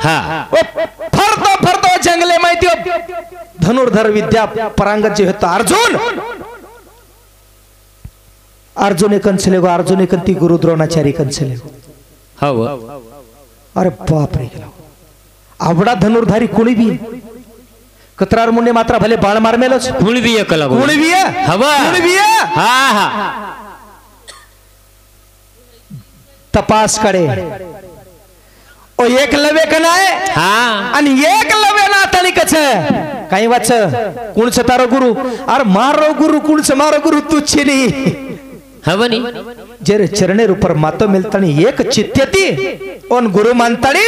हा ओ फरतो फरतो जंगले माहिती धनुर्धर विद्या परांगत जे होता अर्जुन एकंचले गो अर्जुन एकंती गुरु द्रोणाचारी कंचले हव अरे बाप रे गेला आवडा धनुर्धारी कोणी भी कतरार मुंडे मात्र भले बाण मार मेलोच कुणी बी एक लागो कोणी भी हवा कोणी भी हा हा तपास कडे ओ एक लवे कनाय हा आणि एक लवे ना तणी कछ काही वाच कोणच तारो गुरु अरे मारो गुरु कोणच मारो गुरु तुच्छे नहीं हवनी जेरे चरणेर ऊपर मातो मिलतानी एक चित्यती ओन गुरु मानतानी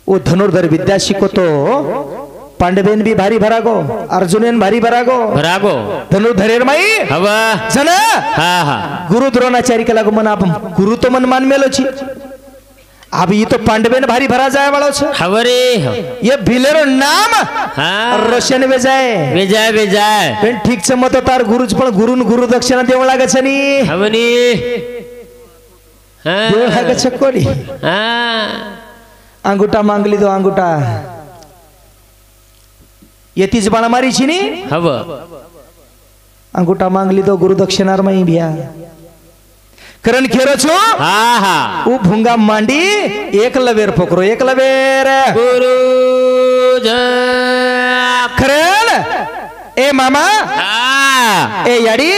ओ धनुर्धर विद्या शिकतो पांडवेन भी भारी भरागो अर्जुनेन भारी भरागो धनुर्धरेर माई हवा जन हा हा गुरु द्रोणाचारी के लागो मन आप गुरु तो मन मान मेलो छी अब ये तो पांडवेन भारी भरा जाए वालो छ हवरे ये भिलेरो नाम हाँ रोशन वेजाय वेजाय वेजाय पण ठीक छ मत तार गुरुच पण गुरुन गुरु दक्षिणा देव लागे छ नी हवनी हा देव लागे छ कोणी हा अंगुठा मांगली दो अंगुठा येतीच बाण मारी छी नी हव अंगुठा मांगली दो गुरु दक्षिणार मई बिया करण खेरो छो हा हा उ भुंगा मांडी एक लवेर पकरो एक लवेर गुरु करण ए मामा हा ए याडी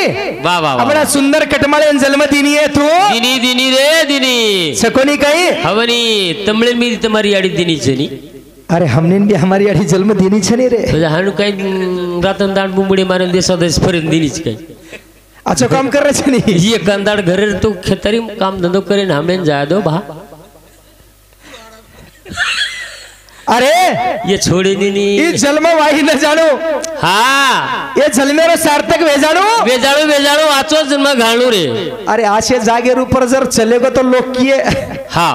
वा वा अपना सुंदर कटमाळे जन्म दिनी है तू दिनी दिनी रे दिनी सकोनी काही हवनी तमिळ मी तुम्हारी आडी दिनी छनी अरे हमने भी हमारी आडी जन्म दिनी छनी रे म्हणजे हाणू काही रातन दांड बुंबडी मारून दे स्वदेश फरन दिनीच काही अच्छा काम कर रहे छनी ये कंदाड़ घरे तो खेतरी काम धंधो करे ना हमें जा दो भा अरे ये छोड़े नी ये जन्म वाही न जानो हाँ ये जन्मेरो सार्थक वे जानो बेजाड़ो आचो जन्म घालू रे अरे आशे जागेर ऊपर जर चलेगो तो लोग किए हाँ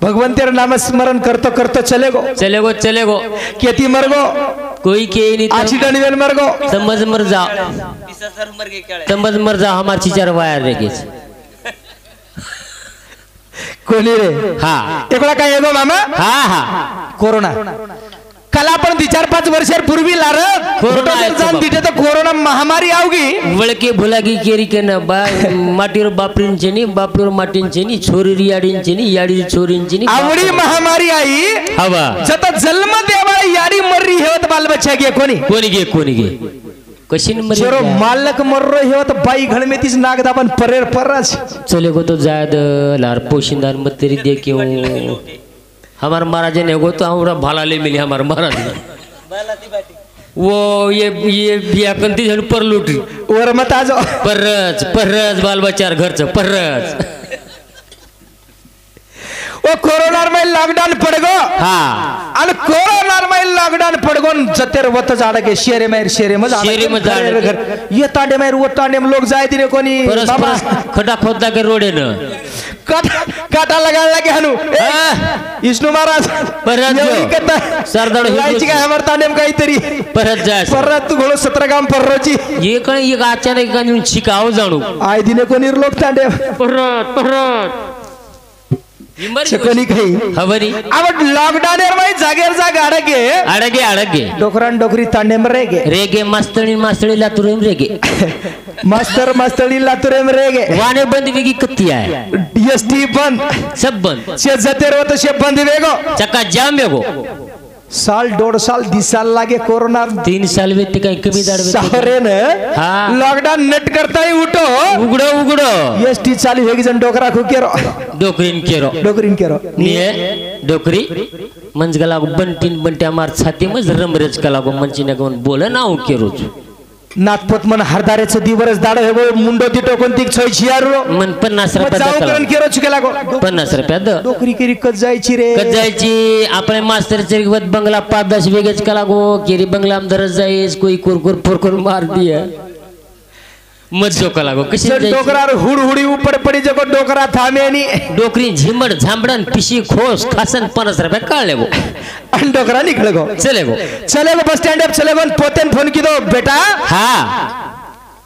भगवंतेर नाम स्मरण करतो करतो चलेगो केती मरगो कोई के नहीं एक्सीडेंट में मरगो समझ मर जा मर गए क्या समझ मर जा हमार चीजर वायर रे गेच कोणी रे हाँ एकोळा काय येगो मामा हाँ हाँ कोरोना कला पण 4-5 वर्षापूर्वी लार कोरोना जान दिटे तो कोरोना महामारी आवगी वळके भुलागी केरी के ना बा माटीर बापरीन छेनी बापरीर माटीन छेनी छोरी याडीन छेनी याडी छोरीन छेनी आवडी महामारी आई हवा जत जन्म देवा याडी मर्री हेवत बाल बच्चा गे कोणी गे कशी मरी चोरो मालक मर्रो हेवत बाई घर में तीस नाग दाबन परेर परस चले गो तो जायद लार पोशिंदार मत तेरी दे क्यों हमार महाराज ने गो तो हमरा भाला ले मिली हमार महाराज वो ये बिया कंती जन पर लूटी वर मत आजो पररज बाल बच्चार घरच पररज ओ कोरोना में लॉकडाउन पड़गो हाँ आणि कोरोना में लॉकडाउन पड़गो जतेर वत जाड़ा के शेरे में घर ये तांडे में वो तांडे में लोग जाए दिने कोनी बाबा खटा खोदा के रोडे न काटा लगा लगे हनु विष्णु महाराज परत सरदार लाईची काय हमर तांडे में काहीतरी परत जाय परत तू घोलो 17 गाम पररोची ये कण एक अचानक का शिकाव जाणू आय दिने कोनी लोग तांडे परत कोणी काही हवरी अब लॉकडाउन में जागेर जाग अडगे डोकरान डोकरी तांडे में रेगे मास्तळी लातुरेम रेगे मास्तळी लातुरेम रेगे वाने बंद वेगी कत्ती आहे एसटी बंद सब बंद शे जतेर होत शे बंद वेगो चक्का जाम वेगो साल 1.5 साल 10 साल लागे कोरोना 3 साल व्यक्ती काही कमी दाड सारे न हा. लॉकडाउन नेट करता ही उठो उघडो एसटी चालू एक जण डोकरा खुकेरो डोकरीन केरो निये डोकरी मंजगला बंटीन बंट्या मार छाती मज रमरेज कला गो मंची ने कोण बोल नाव केरोच नाथपत मन हरदारेच दिवरच दाड हे मुंडो दिटो कोणती छोयचियारो मन 50 रुपये जाऊ करून केरो चुकेला गो 50 रुपये डोकरी केरी कत जायची रे जायची आपले मास्तर चिरगवत बंगला 5-10 वेगेच कला गो केरी बंगला में दरज जाईस कोई कुरकुर फुरकुर मार दिया मत जो कला गो कशी डोकरा हुडहुडी ऊपर पडी जको डोकरा थामेनी डोकरी झिमड झांबडन पिशी खोस खासन 50 रुपये काढले गो आणि डोकरा निकळ गो चले गो बस स्टँड अप चले गो पोतेन फोन की दो बेटा हा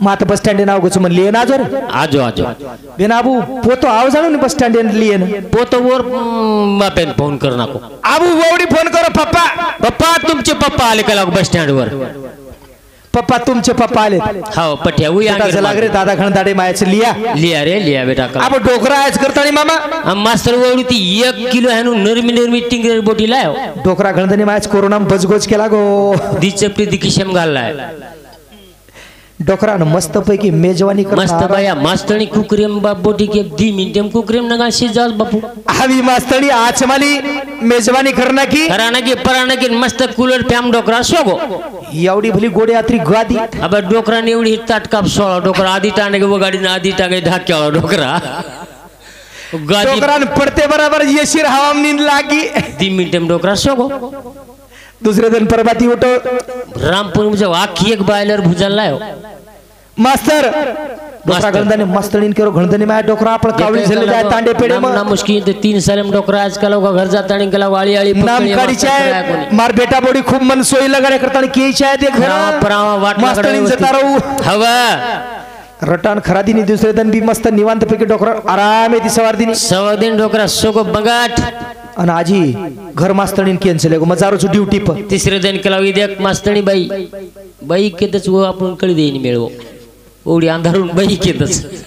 मात बस स्टँड नाव गोच मन लिये ना जोर आजो बेनाबू पोतो आव जाणू नि बस स्टँड लिये न पोतो वर बापेन फोन कर नाको आबू वोडी फोन करो पप्पा तुमचे पप्पा आले कला बस स्टँड वर पप्पा तुमचे पप्पा आले हाव पठ्या उया लाग रे दादा खणदाडे मायाच लिया बेटा का अब डोकरा आज करतानी मामा हम मास्टर वोडी ती 1 किलो हनु नरमी टिंगर बोटी लायो डोकरा खणदानी मायाच कोरोना बजगोज केला गो दी चपटी दी किशम घाललाय डोकरा न मस्त पैकी मेजवानी करता मस्त बाया मास्तणी कुकरेम बाप बोटी के 2 मिनिटम कुकरेम नगा शिजाल बापू हवी मास्तणी आचमाली मेजवानी करना की पराना की मस्त कूलर फॅम डोकरा सोगो एवढी भली गोडे यात्री गादी अब डोकरा ने एवढी ताटकाप सोळा डोकरा आधी टांगे वो गाडी ना आधी टांगे ढाक्याला डोकरा गादी डोकरा पडते बराबर येशीर हवाम नींद लागी 2 मिनिटम डोकरा सोगो दुसरे दिन परबाती उठो रामपुर मुझे आखी एक बायलर भुजल लायो मास्टर डोकरा गंधाने मस्तणीन करो गंधाने माय डोकरा आपण कावळी झले जाय तांडे पेडे ना मुश्किल ते 3 सालम डोकरा आजकाल घर जातानी केला वाळी नाम काढीचे मार बेटा बोडी खूप मन सोई लगाडे करतानी केईचे ते घर परावा वाट मस्तणीन जता रहू हवा रटान खरादीनी दुसरे दिन बी मस्त निवांत पैकी डोकरा आराम येती सवारदिन डोकरा सोगो बगाट आणि आजी घर मास्तणीन कॅन्सल आहे मजारोची ड्युटी प तिसरे दिन केला देख मास्तणी बाई केतच वो आपण कळी देईन मिळवो ओडी अंधारून बाई केतच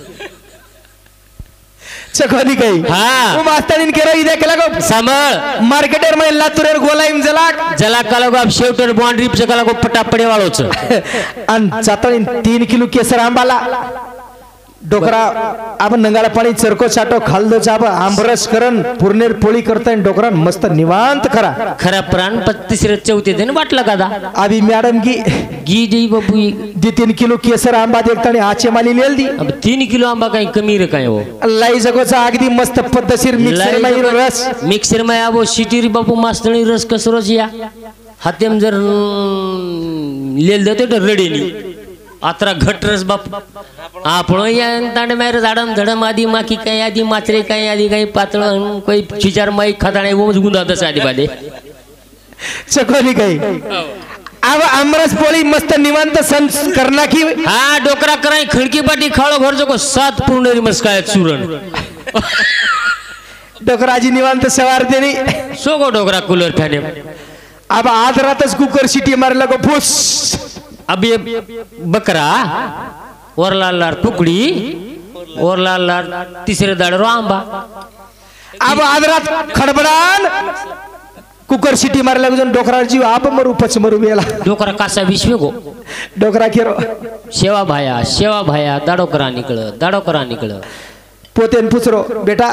चकवानी काही हा वो मास्तणीन केरा इदे केला गो सांभाळ मार्केटर मध्ये लातूरेर गोलाईम जलाक काला गो शेवटर बाउंड्री पे काला गो पटापडे वाळोच आणि चातणीन 3 किलो केसर आंबाला डोकरा आपण नंगाला पाणी चरको चाटो खालदो चाब आंबरस करन पूर्णेर पोळी करता डोकरा मस्त निवांत खरा प्राण 35-34 दिन वाटला का अभी मैडम गी दी बाबू 3 किलो केसर आंबा देखतानी आचे माली लेल दी अब 3 किलो आंबा काही कमी रे काय हो लाई जगोचा अगदी मस्त पद्धतशीर मिक्सर में आबो सिटी रे बाबू मास्तणी रस कसरोच या हातेम जर लेल देतो तो रेडी नी आत्रा घट रस बाप आपण या तांडे मारे झाडम धडम आधी माकी काही आधी माचरे काही आधी काही पातळ काही चिचार माई खाताणे वो गुंडातच आधी बादे चकोली काही अब आमरस पोळी मस्त निवांत सण करना की हा डोकरा कराय खिडकी पाटी खाळो घर जको 7 पूर्ण मस्काय चूरण डोकराजी निवांत सवार देनी सोगो डोकरा कूलर फॅने अब आज रातच कुकर सिटी मारला गो फुस अब ये बकरा और लाल टुकड़ी और लाल तीसरे दाड़ो आंबा अब आज रात खडबडान कुकर सिटी मारला गो डोकरा जीव आप मरू पच मरू बेला डोकरा कासा विश्व गो डोकरा केरो सेवा भाया दाडोकरा निकळ पोतेन पुचरो बेटा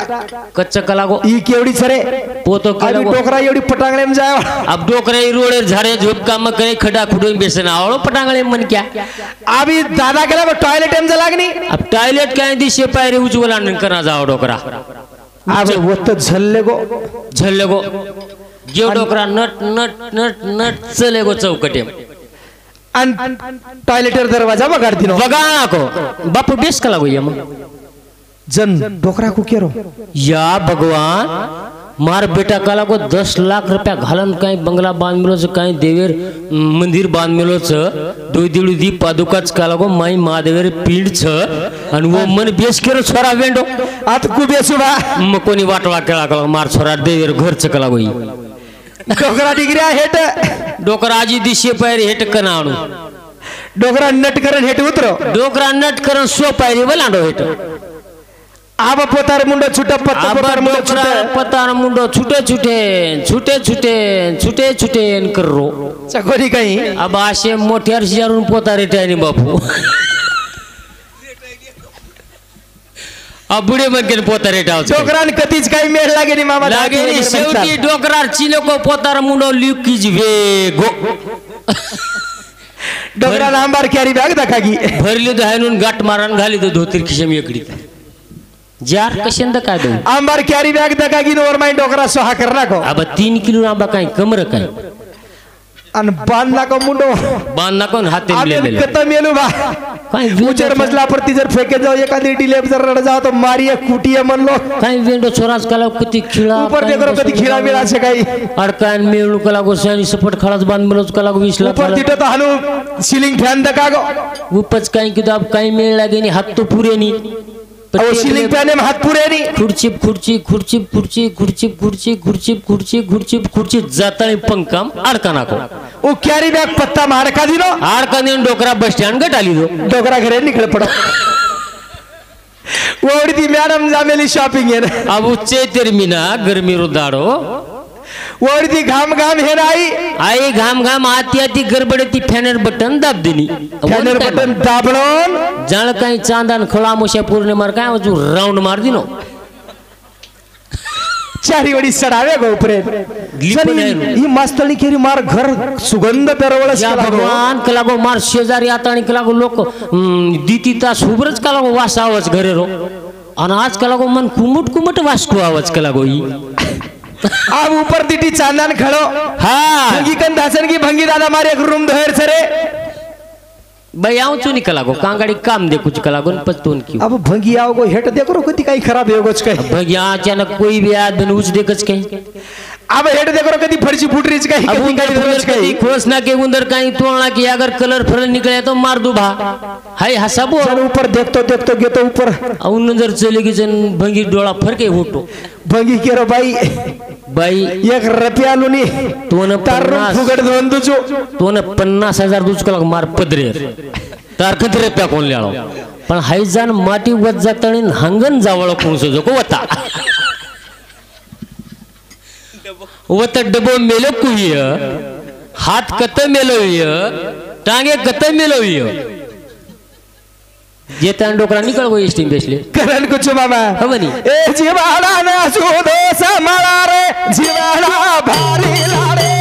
कच्च कलागो ई केवडी छरे पोतो केला डोकरा एवढी पटांगळे में जाय अब डोकरा रोडे झाडे झोप काम करे खडा खुडून बेसन आवळो पटांगळे मन क्या अभी दादा केला टॉयलेट एम लागनी अब टॉयलेट काय दिशे पायरे उजवला करा जाओ डोकरा अब वत झल्ले गो जो डोकरा नट चले गो चौकटे अन टॉयलेटर दरवाजा बगाडती नो बगा को बापू बेस कला गो यम जन डोकरा को केरो या भगवान मार बेटा काला को 10 लाख रुपया घालन काही बंगला बांध मिलो छ काही देवेर मंदिर बांध मिलो छ दोई दी पादुकाच काला को माई महादेवेर पीड छ आणि वो मन बेस केरो छोरा वेंडो आत कु बेसुबा म कोणी वाटवा केला का मार छोरा देवेर घर च कला गोई डोकरा डिग्रिया हेट डोकरा आजी दिशे पैर हेट कनाणू डोकरा नट करन हेट उतरो डोकरा नट करन सो पैरी बलांडो हेट आब पोतार मुंडो छुटा पत्ता पोतार मुंडो छुटा पतार मुंडो छुटे छुटे छुटे छुटे छुटे छुटे करो चकोरी काही अब असे मोठ्यार शिजारून पोता रेटायनी बापू बुढे म्हणके पोता रेटाव डोकरान कधीच काही मेळ लागे नी मामा लागे नी शेवटी डोकरार चिनको पोतार मुंडो लिकीज वेगो डोकरान आंबार कॅरी बॅग दाखागी भरली धायनून गाठ मारान घाली तो धोतीर खिशम एकडी जार कशेंद काय दो आंबार कॅरी बॅग दाखागी नोर माय डोकरा सोहा करना को अब 3 किलो आंबा काय कमर काय अन बांधना को मुंडो बांधना कोण हाते आम्ही कत मेलू बा काय उचर मजला परती जर फेके जाओ एखादी डिलेप जर रड जाओ तो मारिया कुटिया म्हणलो काय वेंडो छोरास कला किती खिळा ऊपर देखो कधी खिळा मिळा छे काही अडकान मेळू कला गोसानी सपट खळाच बांध मलोच कला 20 लाख ऊपर तिटो तो हालू सीलिंग फॅन दकागो उपच काय की अब काय मेळ लागे नी हात तो पुरे नी ओ सीलिंग फॅन में हात पुरे नी खुर्ची खुर्ची खुर्ची खुर्ची खुर्ची खुर्ची खुर्ची खुर्ची खुर्ची खुर्ची जाताळी पंकाम अडकाना को ओ कॅरी बॅग पत्ता मारका दिनो अडका देऊन डोकरा बस स्टँड गटाली दो डोकरा घरे निकळ पडो ओडी मॅडम जामेली शॉपिंग है अब उच्चे तेरमिना गर्मी रुदाडो ओडी घाम घाम हे नाही आई घाम घाम आती आती गडबडती फॅनर बटन दाब देनी फॅनर बटन दाबणोन जळ काही चांदन खळा मोशा पौर्णिमार काय अजू राउंड मार दिनो चारी वडी सडावे गो उपरे ही मस्तळी केरी मार घर सुगंध दरवळस भगवान कलागो मार शेजारी आता आणि कलागो लोक दीती तास उबरच कलागो वास आवाज घरे रो आणि आज कलागो मन कुमुट कुमुट वासको आवाज कलागो ही अब ऊपर दिटी चांदन खड़ो हाँ भंगी कन दासन की भंगी दादा मारे एक रूम धैर सरे भाई आऊं चुनी कलागो कांगाड़ी काम दे कुछ कलागो न पस्तोन क्यों अब भंगी आओ गो हेट देखो रो कति काही खराब हो गोच काही भगिया अचानक कोई भी आदमी उच देखच कहीं अब हेट देखो रो कति फरची फुटरीच काही अब कति उनका काही रोज काही खोसना के उंदर कहीं तोड़ना की अगर कलर फरल निकले तो मार दो भा हाय हसाबो जन ऊपर देखतो देखतो गेतो ऊपर औन नजर चले की जन भंगी डोळा फरके होतो भंगी केरो बाई बाई एक रुपया लुनी तो न तार फुगड दोन दुजो तो न 50,000 दुचकला मार पदरेर तार किती रुपया कोण ल्याळो पण हाय जान माटी वत जातणीन हंगन जावळ कोण सजो को वता वत डबो मेलो कुय हात कत मेलोय टांगे कत मेलोय जे तान डोकरा निकळ गो स्टीम बेसले करण कुछ मामा हवनी ए जीवाला ना सुदो समळा रे जीवाला भारी लाडे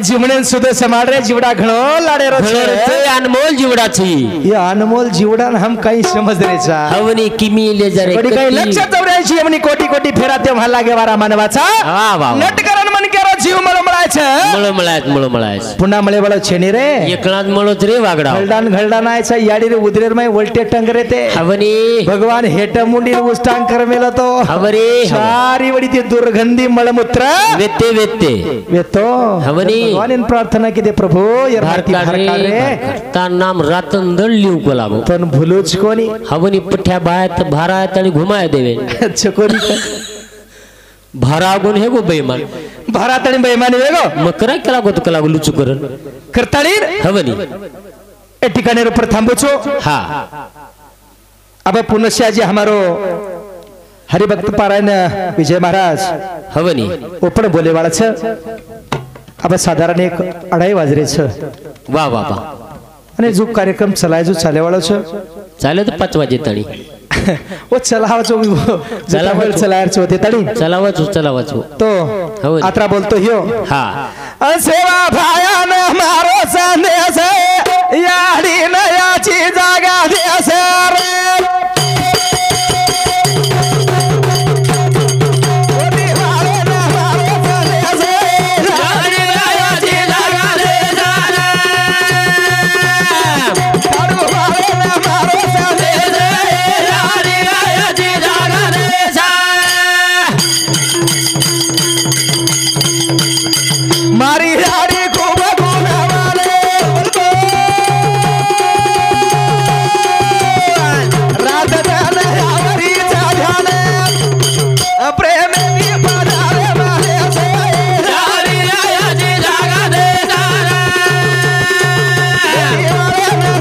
जीवने सुद्धा समाड रे जीवड़ा घणो लाडे रो छे अनमोल जीवड़ा छी ये अनमोल जीवड़ा हम कहीं समझ रे चा हवनी किमी ले जरे बड़ी काही लक्ष 84 हमनी कोटी कोटी फेरा ते म्हा लागे वारा मानवाचा वाह वाह नटकरण मन केरो जीव मळमळाय छे मळमळाय पुन्हा मळे बळ छेनी रे एकलाच मळोच रे वागडा घलडान आयचा याडी रे उदरेर माय वलटे टंगरे ते हवनी भगवान हेट मुंडी उस्तांग कर मेलो तो हवरे सारी वडी ते दुर्गंधी मळमूत्र वेते वेते वेतो हवनी भगवान प्रार्थना की दे प्रभु ये भारती रे ता नाम रातन दळ लिव को लागो पण भुलूच कोणी हवनी पठ्या बायत भारायत आणि घुमाय देवे चकोरी भारागुन हे गो बेईमान भारात आणि बेईमानी वेगो मग कराय कला गो कला लुचू करन करताळी हवनी ए ठिकाने पर थांबो छो। हाँ अब पुनश्य जी हमारो हरिभक्त पारायण विजय महाराज हवनी वो पण बोले वाला छ। अब साधारण 1-2:30 वाजरे छ वाह वाह वाह आणि जो कार्यक्रम चलाय जो चाले वाला छ चाले तो 5 वाजे तड़ी वो चलावाचो चलायचो होते तडी चलावाचो तो हो आत्रा बोलतो ह्यो हाँ सेवा भायान मारो संदेश याडी नयाची जागा देश रे मारी यारी खूप गुणवाले रात ध्यान यावरी ध्यान प्रेम मी पदारे मारे से यारी याची जागा दे दारा यारी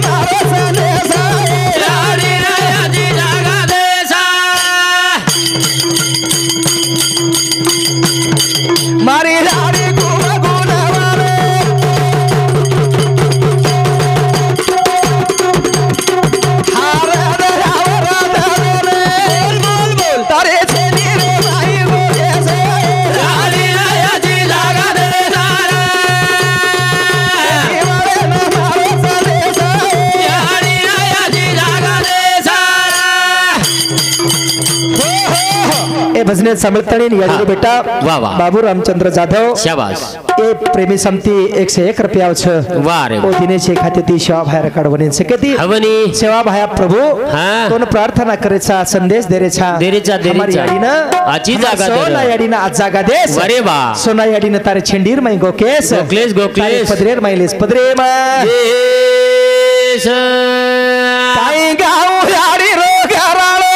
मारो संदेश यारी याची जागा दे सा मारी यारी भजने समर्थनी याडी बेटा वाह वाह बाबू रामचंद्र जाधव शाबाश ए प्रेमी समती 101 रुपया छ वाह रे ओ दिने छे खाते ती सेवा भाया रेकॉर्ड बने सकती हवनी सेवा भाया प्रभु हाँ कोण प्रार्थना करेचा संदेश देरेचा हमारी याडीना आजी जागा दे सोना याडीना आज जागा देस अरे वाह सोना याडीना तारे छेंडीर मै गोकेस गोकलेस पदरेर मैलेस पदरे मा ताई गाव याडी रो घराळो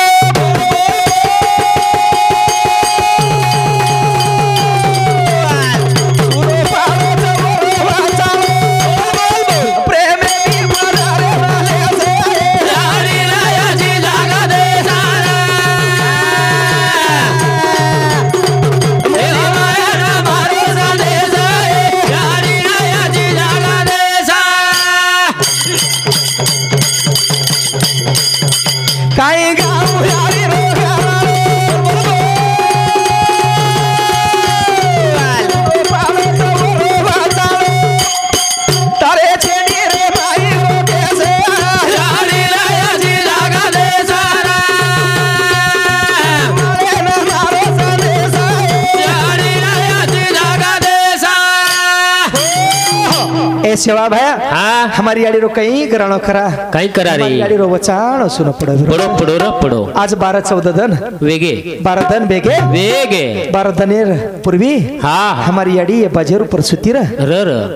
काही गाव यारी रो तारे छेडी रे माई गोकेसे यारी याची जागा दे सारा मारो संदेश यारी याची जागा दे सा ए सेवा भाया हाँ हमारी याडी रो कहीं कराणो खरा कहीं करा रे याडी रो वचाण सुनो पडो पडो रे पडो आज 12-14 दिन वेगे 12 दिन बेगे 12 दिनेर पूर्वी हाँ हमारी याडी बजेर ऊपर सुती र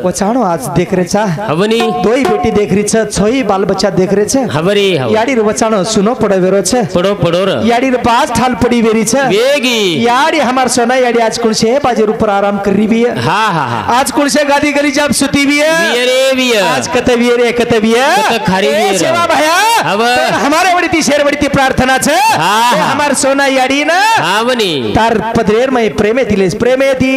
वचाणो आज देख रे चा हवनी दोई बेटी देख रही छ छोई बाल बच्चा देख रहे छ हवरी याडी रो वचाणो सुनो पडो वेरो छ पडो र याडी रो पास ठाल पड़ी वेरी छ वेगी याडी हमार सोना याडी आज कुण से बजेर ऊपर आराम कर रही भी है हाँ हाँ हाँ आज कुण से गादी गली जब सुती भी है आज कतविये रे कतविये खारी भी सेवा भया हमारे बड़ी शेर बड़ी प्रार्थना छ हमार सोना याडी ना हावनी तार पदरेर मै प्रेमे दिलेस प्रेमे दी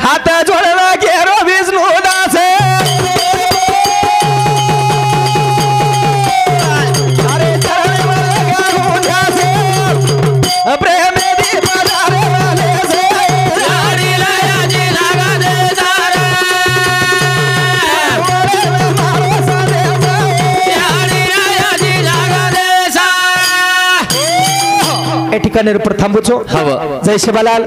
हात जोडला घेरो विष्णु दास अरे चरण लगा मुझास प्रेमे दी बजारे वाले से याडी याची जागा दे सारा मारो संदेश याडी याची जागा दे सा ए ठिकाणी प्रथम बुचो हव जय शिवालाल।